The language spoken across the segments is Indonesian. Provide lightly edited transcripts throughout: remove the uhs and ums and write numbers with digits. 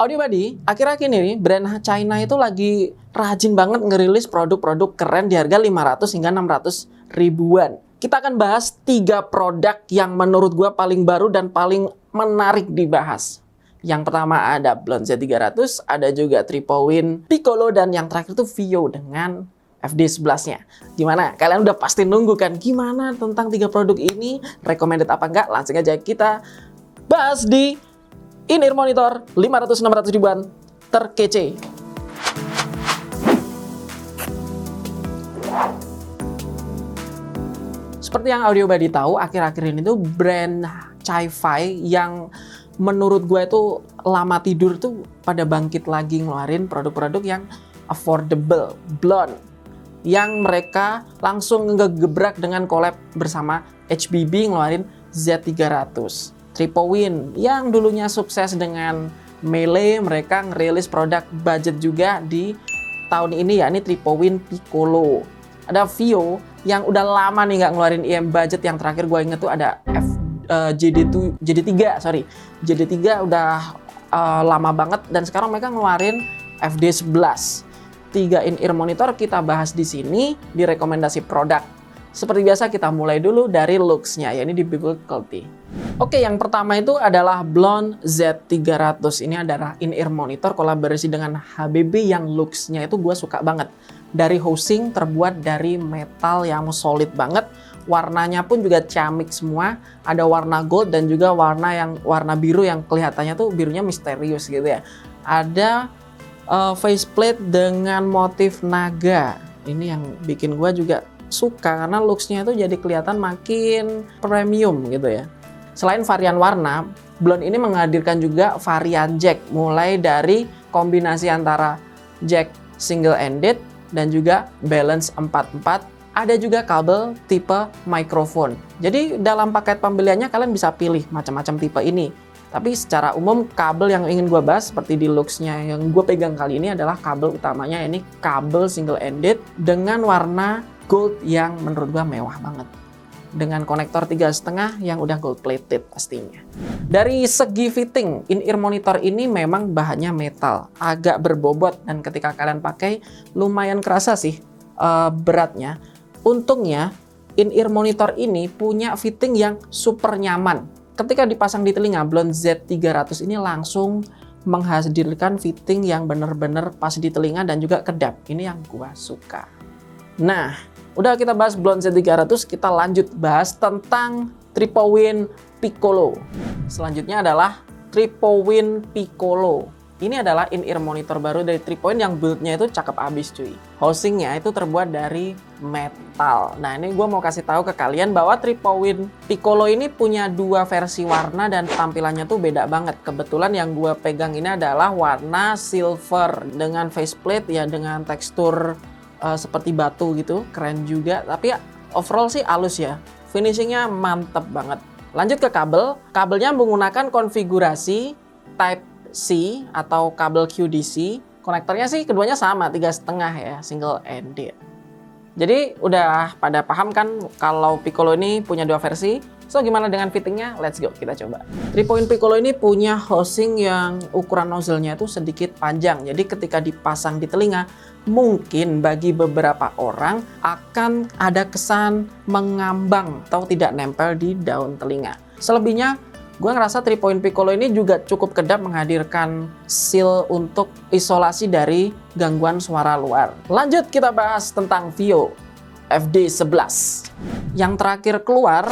Audio Buddy, akhir-akhir ini brand China itu lagi rajin banget ngerilis produk-produk keren di harga 500 hingga 600 ribuan. Kita akan bahas 3 produk yang menurut gua paling baru dan paling menarik dibahas. Yang pertama ada Blond Z300, ada juga Triple Piccolo, dan yang terakhir itu Vio dengan FD11-nya. Gimana? Kalian udah pasti nunggu kan? Gimana tentang 3 produk ini? Recommended apa enggak? Langsung aja kita bahas di in-ear monitor 500-600 ribuan terkece. Seperti yang Audio Buddy tahu, akhir-akhir ini tuh brand Chi-Fi yang menurut gue itu lama tidur tuh pada bangkit lagi ngeluarin produk-produk yang affordable, blonde, yang mereka langsung ngegebrak dengan collab bersama HBB ngeluarin Z300. Triple yang dulunya sukses dengan Melee, mereka ngerilis produk budget juga di tahun ini, yakni Triple Piccolo. Ada Vio yang udah lama nih nggak ngeluarin IM budget. Yang terakhir gue inget tuh ada JD3 udah lama banget, dan sekarang mereka ngeluarin FD11. 3 in-ear monitor kita bahas di sini di rekomendasi produk. Seperti biasa kita mulai dulu dari looks-nya, yakni di Build Quality. Oke, yang pertama itu adalah Blond Z300. Ini adalah in-ear monitor kolaborasi dengan HBB yang looks-nya itu gue suka banget. Dari housing terbuat dari metal yang solid banget. Warnanya pun juga ciamik semua. Ada warna gold dan juga warna biru yang kelihatannya tuh birunya misterius gitu ya. Ada faceplate dengan motif naga. Ini yang bikin gue juga suka karena looks-nya itu jadi kelihatan makin premium gitu ya. Selain varian warna, Blond ini menghadirkan juga varian jack, mulai dari kombinasi antara jack single ended dan juga balance 4/4. Ada juga kabel tipe microphone. Jadi dalam paket pembeliannya kalian bisa pilih macam-macam tipe ini. Tapi secara umum kabel yang ingin gue bahas seperti di looks-nya yang gue pegang kali ini adalah kabel utamanya, ini kabel single ended dengan warna gold yang menurut gue mewah banget. Dengan konektor 3,5 yang udah gold plated pastinya. Dari segi fitting, in-ear monitor ini memang bahannya metal, agak berbobot, dan ketika kalian pakai lumayan kerasa sih beratnya. Untungnya in-ear monitor ini punya fitting yang super nyaman. Ketika dipasang di telinga, Blond Z300 ini langsung menghadirkan fitting yang bener-bener pas di telinga dan juga kedap. Ini yang gua suka. Nah, udah kita bahas Blond Z300, kita lanjut bahas tentang Triple Piccolo. Selanjutnya adalah Triple Piccolo. Ini adalah in-ear monitor baru dari Triple yang build-nya itu cakep abis cuy. Housingnya itu terbuat dari metal. Nah, ini gue mau kasih tahu ke kalian bahwa Triple Piccolo ini punya 2 versi warna dan tampilannya tuh beda banget. Kebetulan yang gue pegang ini adalah warna silver dengan faceplate ya, dengan tekstur seperti batu gitu, keren juga. Tapi ya, overall sih halus ya, finishingnya mantep banget. Lanjut ke kabel. Kabelnya menggunakan konfigurasi Type C atau kabel QDC. Konektornya sih keduanya sama, 3,5 ya, single ended. Jadi udah pada paham kan kalau Piccolo ini punya 2 versi. So gimana dengan fittingnya? Let's go, kita coba. Triple Piccolo ini punya housing yang ukuran nozzle-nya itu sedikit panjang. Jadi ketika dipasang di telinga, mungkin bagi beberapa orang akan ada kesan mengambang atau tidak nempel di daun telinga. Selebihnya, gue ngerasa Triple Piccolo ini juga cukup kedap menghadirkan seal untuk isolasi dari gangguan suara luar. Lanjut kita bahas tentang Vio FD11. Yang terakhir keluar...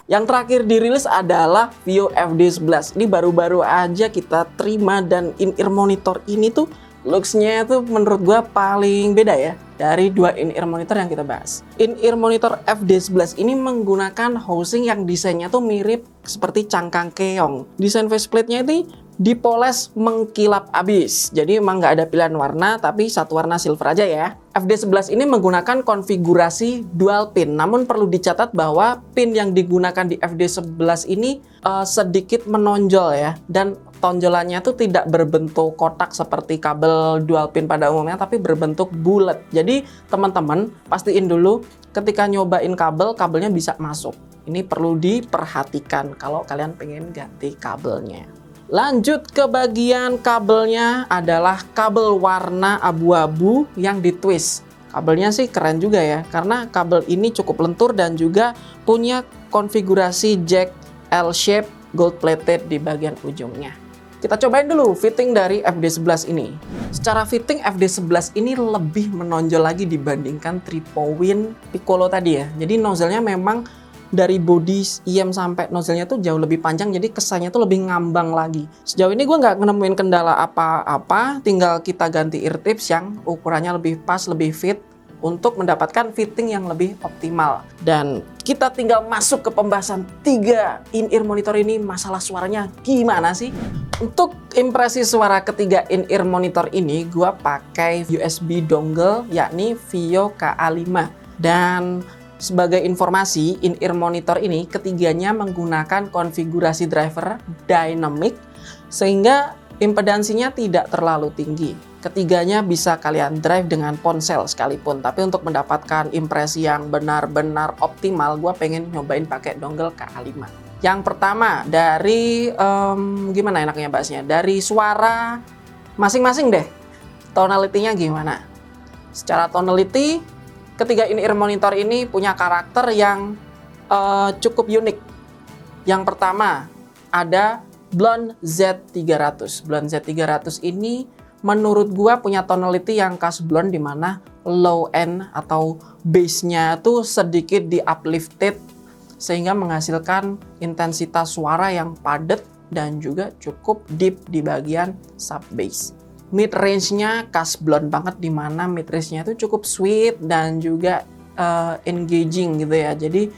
Yang terakhir dirilis adalah Vio FD11. Ini baru-baru aja kita terima, dan in-ear monitor ini tuh looks-nya tuh menurut gua paling beda ya dari 2 in-ear monitor yang kita bahas. In-ear monitor FD11 ini menggunakan housing yang desainnya tuh mirip seperti cangkang keong. Desain faceplate-nya ini dipoles mengkilap abis. Jadi emang nggak ada pilihan warna, tapi satu warna silver aja ya. FD11 ini menggunakan konfigurasi dual pin. Namun perlu dicatat bahwa pin yang digunakan di FD11 ini sedikit menonjol ya. Dan tonjolannya tuh tidak berbentuk kotak seperti kabel dual pin pada umumnya, tapi berbentuk bulat. Jadi teman-teman pastiin dulu ketika nyobain kabelnya bisa masuk. Ini perlu diperhatikan kalau kalian pengen ganti kabelnya. Lanjut ke bagian kabelnya, adalah kabel warna abu-abu yang ditwist. Kabelnya sih keren juga ya, karena kabel ini cukup lentur dan juga punya konfigurasi jack L-shape gold plated di bagian ujungnya. Kita cobain dulu fitting dari FD11 ini. Secara fitting FD11 ini lebih menonjol lagi dibandingkan 3-point Piccolo tadi ya. Jadi nozzle-nya memang dari body IM sampai nozzle-nya tuh jauh lebih panjang, jadi kesannya tuh lebih ngambang lagi. Sejauh ini gue nggak nemuin kendala apa-apa, tinggal kita ganti ear tips yang ukurannya lebih pas, lebih fit untuk mendapatkan fitting yang lebih optimal. Dan kita tinggal masuk ke pembahasan 3 in-ear monitor ini. Masalah suaranya gimana sih? Untuk impresi suara ketiga in-ear monitor ini, gua pakai USB dongle yakni Vio KA5. Dan sebagai informasi, in-ear monitor ini ketiganya menggunakan konfigurasi driver dynamic sehingga impedansinya tidak terlalu tinggi. Ketiganya bisa kalian drive dengan ponsel sekalipun, tapi untuk mendapatkan impresi yang benar-benar optimal, gue pengen nyobain pakai dongle KA5. Yang pertama, dari gimana enaknya bahasnya? Dari suara masing-masing deh, tonality-nya gimana? Secara tonality, ketiga in-ear monitor ini punya karakter yang cukup unik. Yang pertama, ada Blonde Z300. Blonde Z300 ini menurut gua punya tonality yang khas blonde, di mana low end atau bass-nya tuh sedikit di uplifted sehingga menghasilkan intensitas suara yang padat dan juga cukup deep di bagian sub bass. Mid range-nya khas blonde banget, di mana mid range-nya itu cukup sweet dan juga engaging gitu ya. Jadi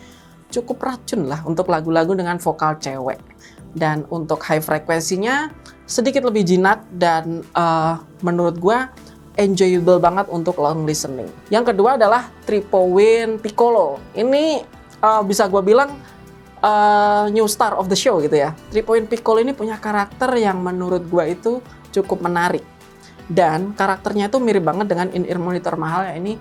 cukup racun lah untuk lagu-lagu dengan vokal cewek. Dan untuk high frekuensinya sedikit lebih jinak dan menurut gue enjoyable banget untuk long listening. Yang kedua adalah 3-point Piccolo. Ini bisa gue bilang new star of the show gitu ya. 3-point Piccolo ini punya karakter yang menurut gue itu cukup menarik. Dan karakternya itu mirip banget dengan in-ear monitor mahal ya, ini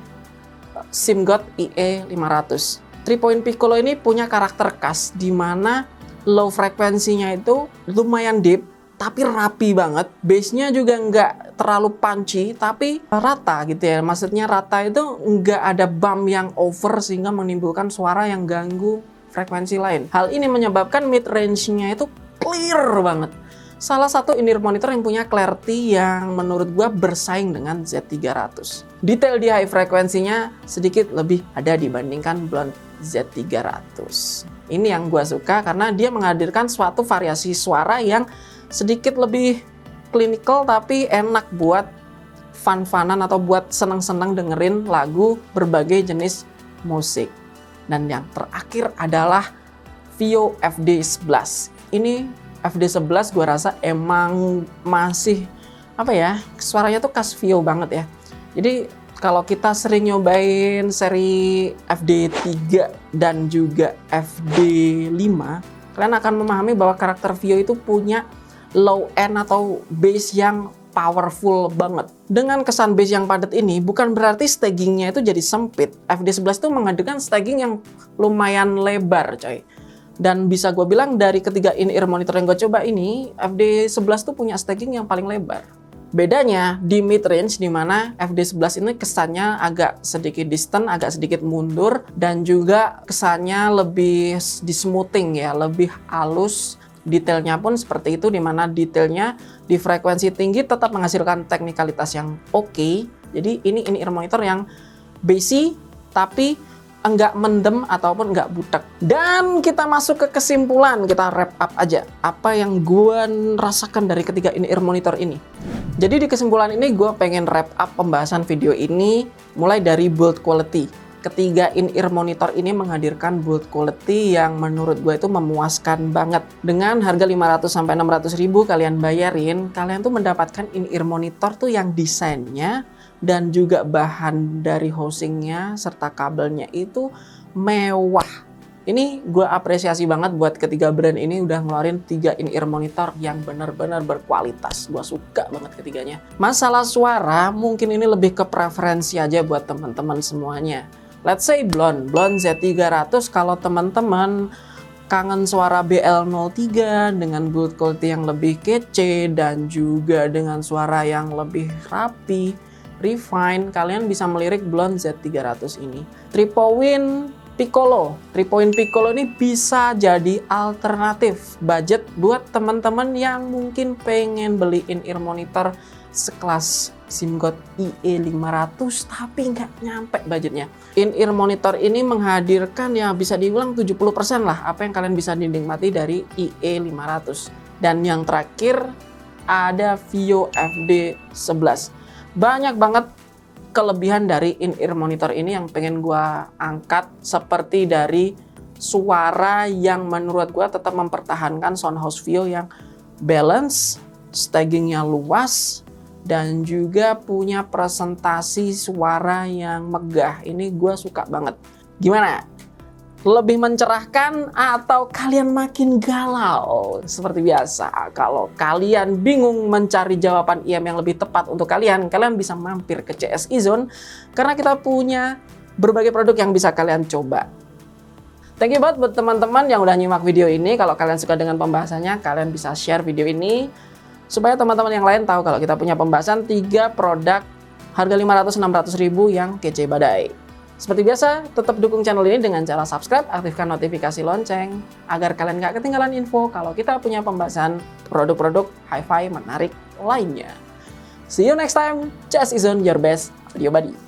SIMGOT IE500. 3-point Piccolo ini punya karakter khas di mana low frekuensinya itu lumayan deep, tapi rapi banget. Bassnya juga nggak terlalu punchy, tapi rata gitu ya. Maksudnya rata itu nggak ada bump yang over sehingga menimbulkan suara yang ganggu frekuensi lain. Hal ini menyebabkan mid range-nya itu clear banget. Salah satu in-ear monitor yang punya clarity yang menurut gua bersaing dengan Z300. Detail di high frekuensinya sedikit lebih ada dibandingkan Blonde Z300. Ini yang gue suka karena dia menghadirkan suatu variasi suara yang sedikit lebih clinical tapi enak buat fun-funan atau buat senang-senang dengerin lagu berbagai jenis musik. Dan yang terakhir adalah Vio FD11. Ini FD11 gue rasa emang masih apa ya, suaranya tuh khas Vio banget ya. Jadi kalau kita sering nyobain seri FD3 dan juga FD5, kalian akan memahami bahwa karakter Vio itu punya low end atau bass yang powerful banget. Dengan kesan bass yang padat ini, bukan berarti stagingnya itu jadi sempit. FD11 itu menghadirkan staging yang lumayan lebar coy. Dan bisa gue bilang dari ketiga in-ear monitor yang gue coba ini, FD11 tuh punya staging yang paling lebar. Bedanya di mid range, di mana FD11 ini kesannya agak sedikit distant, agak sedikit mundur, dan juga kesannya lebih di smoothing ya, lebih halus. Detailnya pun seperti itu, di mana detailnya di frekuensi tinggi tetap menghasilkan teknikalitas yang oke. Jadi ini in-ear monitor yang bassy tapi enggak mendem ataupun enggak butek. Dan kita masuk ke kesimpulan, kita wrap up aja apa yang gue rasakan dari ketiga in-ear monitor ini. Jadi di kesimpulan ini gue pengen wrap up pembahasan video ini mulai dari build quality. Ketiga in-ear monitor ini menghadirkan build quality yang menurut gue itu memuaskan banget. Dengan harga 500-600 ribu kalian bayarin, kalian tuh mendapatkan in-ear monitor tuh yang desainnya dan juga bahan dari housingnya serta kabelnya itu mewah. Ini gue apresiasi banget buat ketiga brand ini udah ngeluarin 3 in-ear monitor yang benar-benar berkualitas. Gue suka banget ketiganya. Masalah suara mungkin ini lebih ke preferensi aja buat teman-teman semuanya. Let's say Blond Z300, kalau teman-teman kangen suara BL03 dengan build quality yang lebih kece dan juga dengan suara yang lebih rapi, refine, kalian bisa melirik Blond Z300 ini. 3-point Piccolo ini bisa jadi alternatif budget buat teman-teman yang mungkin pengen beli in-ear monitor sekelas SIMGOT IE500 tapi nggak nyampe budgetnya. In-ear monitor ini menghadirkan ya bisa dibilang 70% lah apa yang kalian bisa dinikmati dari IE500. Dan yang terakhir ada VIO FD11. Banyak banget kelebihan dari in-ear monitor ini yang pengen gua angkat, seperti dari suara yang menurut gua tetap mempertahankan sound house VIO yang balance, stagingnya luas, dan juga punya presentasi suara yang megah. Ini gua suka banget. Gimana? Lebih mencerahkan atau kalian makin galau? Seperti biasa, kalau kalian bingung mencari jawaban IM yang lebih tepat untuk kalian bisa mampir ke CSI Zone karena kita punya berbagai produk yang bisa kalian coba. Thank you banget buat teman-teman yang udah nyimak video ini. Kalau kalian suka dengan pembahasannya, kalian bisa share video ini supaya teman-teman yang lain tahu kalau kita punya pembahasan 3 produk harga 500-600 ribu yang kece badai. Seperti biasa, tetap dukung channel ini dengan cara subscribe, aktifkan notifikasi lonceng, agar kalian gak ketinggalan info kalau kita punya pembahasan produk-produk hi-fi menarik lainnya. See you next time, CSI Zone, your best audio buddy.